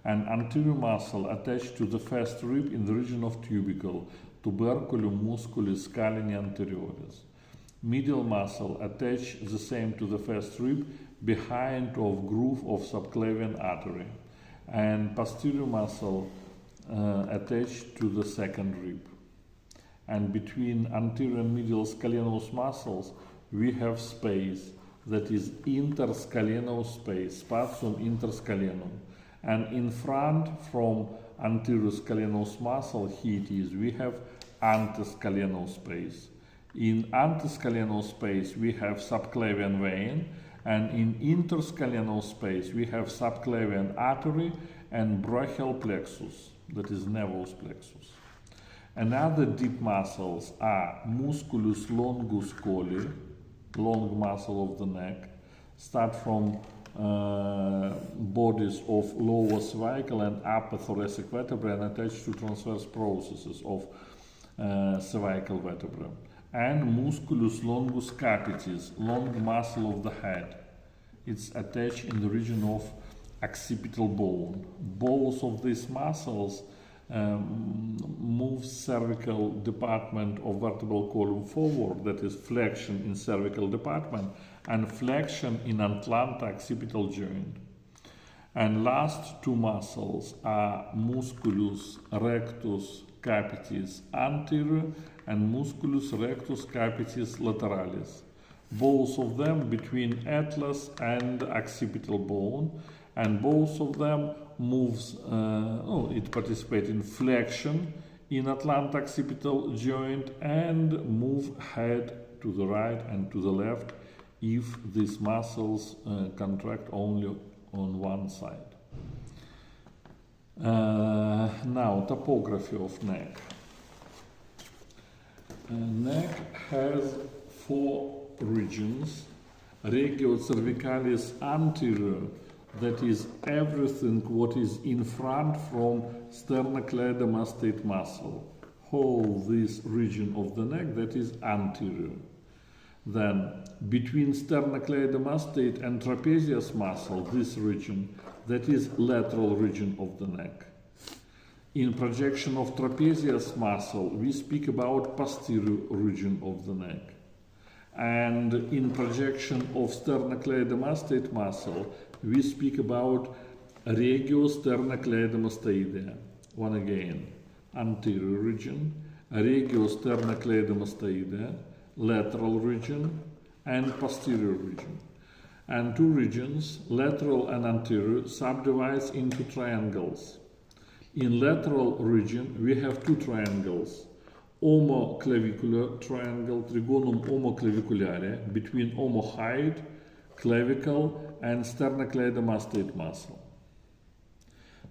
and anterior muscle attached to the first rib in the region of tubercle, tuberculum musculis scaleni anterioris. Medial muscle attached the same to the first rib behind of groove of subclavian artery, and posterior muscle attached to the second rib. And between anterior and medial scalenus muscles we have space, that is interscalenus space, spatium interscalenum. And in front from anterior scalenus muscle, here it is, we have anterscalenus space. In anterscalenus space we have subclavian vein, and in interscalenus space we have subclavian artery and brachial plexus, that is nervus plexus. Another deep muscles are musculus longus colli, long muscle of the neck, start from bodies of lower cervical and upper thoracic vertebrae and attached to transverse processes of cervical vertebra. And musculus longus capitis, long muscle of the head. It's attached in the region of occipital bone. Both of these muscles move cervical department of vertebral column forward, that is flexion in cervical department and flexion in atlanta occipital joint. And last two muscles are musculus rectus capitis anterior and musculus rectus capitis lateralis, both of them between atlas and occipital bone, and both of them moves, it participates in flexion in atlanta occipital joint and move head to the right and to the left if these muscles contract only on one side. Now, topography of neck. Neck has four regions. Regio cervicalis anterior, that is everything what is in front from sternocleidomastoid muscle, whole this region of the neck, that is anterior. Then between sternocleidomastoid and trapezius muscle, this region, that is lateral region of the neck. In projection of trapezius muscle we speak about posterior region of the neck. And in projection of sternocleidomastoid muscle we speak about regio sternocleidomastoidea. One again, anterior region, regio sternocleidomastoidea, lateral region, and posterior region. And two regions, lateral and anterior, subdivides into triangles. In lateral region we have two triangles, omoclavicular triangle, trigonum omoclaviculare, between omohyoid, clavicle and sternocleidomastoid muscle.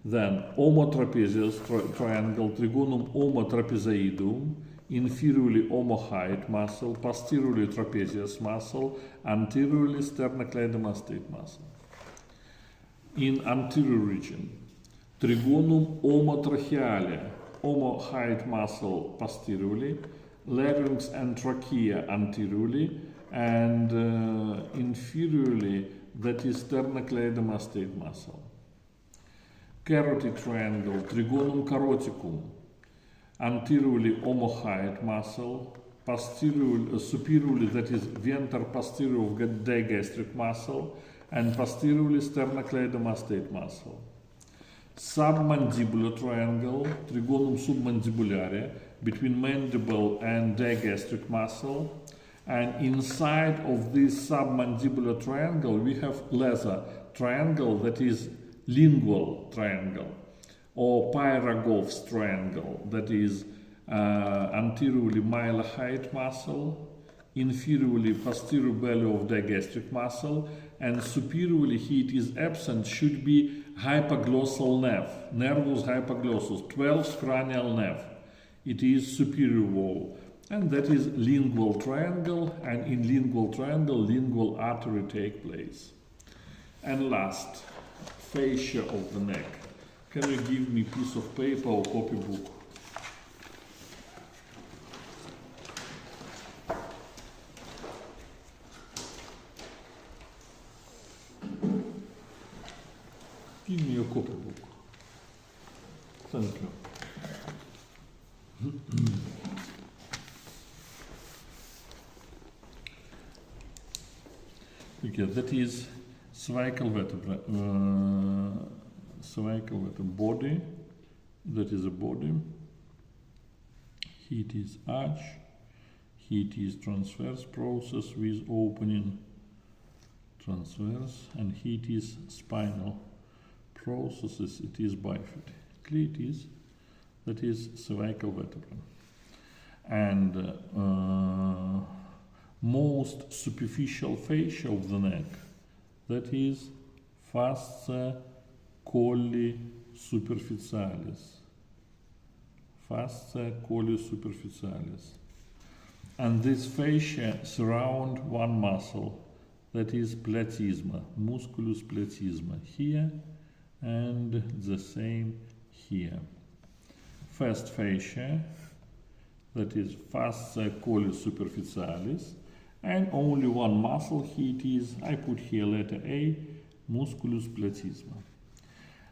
Then omotrapezius triangle, trigonum omotrapezoidum, inferiorly omohyoid muscle, posteriorly trapezius muscle, anteriorly sternocleidomastoid muscle. In anterior region, trigonum omotracheale, omohyoid muscle posteriorly, larynx and trachea anteriorly, and inferiorly, that is sternocleidomastoid muscle. Carotid triangle, trigonum caroticum, anteriorly omohyoid muscle, superiorly, that is venter posterior of digastric muscle, and posteriorly sternocleidomastoid muscle. Submandibular triangle, trigonum submandibulare, between mandible and digastric muscle, and inside of this submandibular triangle we have lesser triangle, that is lingual triangle, or Pyragov's triangle, that is anteriorly mylohyoid muscle, inferiorly posterior belly of digastric muscle, and superiorly, here it is absent, should be hypoglossal nerve, nervus hypoglossus, 12th cranial nerve. It is superior wall, and that is lingual triangle, and in lingual triangle lingual artery take place. And last, fascia of the neck. Can you give me a piece of paper or copybook? Give me your copybook. Thank you. Okay, that is cervical vertebra. Cervical vertebra body. That is a body. Here it is arch. Here it is transverse process with opening transverse, and here it is spinal processes. It is bifid. Clear it is. That is cervical vertebra. And most superficial fascia of the neck, that is fascia colli superficialis. Fascia colli superficialis. And this fascia surround one muscle, that is platysma, musculus platysma, here and the same here. First fascia, that is fascia colli superficialis, and only one muscle, here it is, I put here letter A, musculus platysma.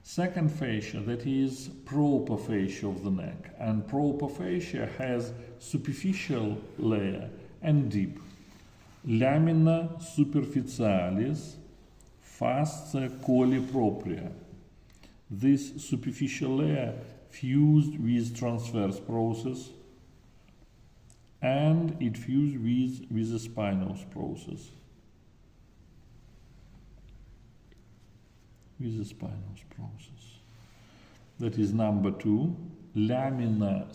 Second fascia, that is proper fascia of the neck, and proper fascia has superficial layer and deep. Lamina superficialis, fascia colli propria. This superficial layer fused with transverse process, and it fused with the spinous process. With the spinous process. That is number 2, lamina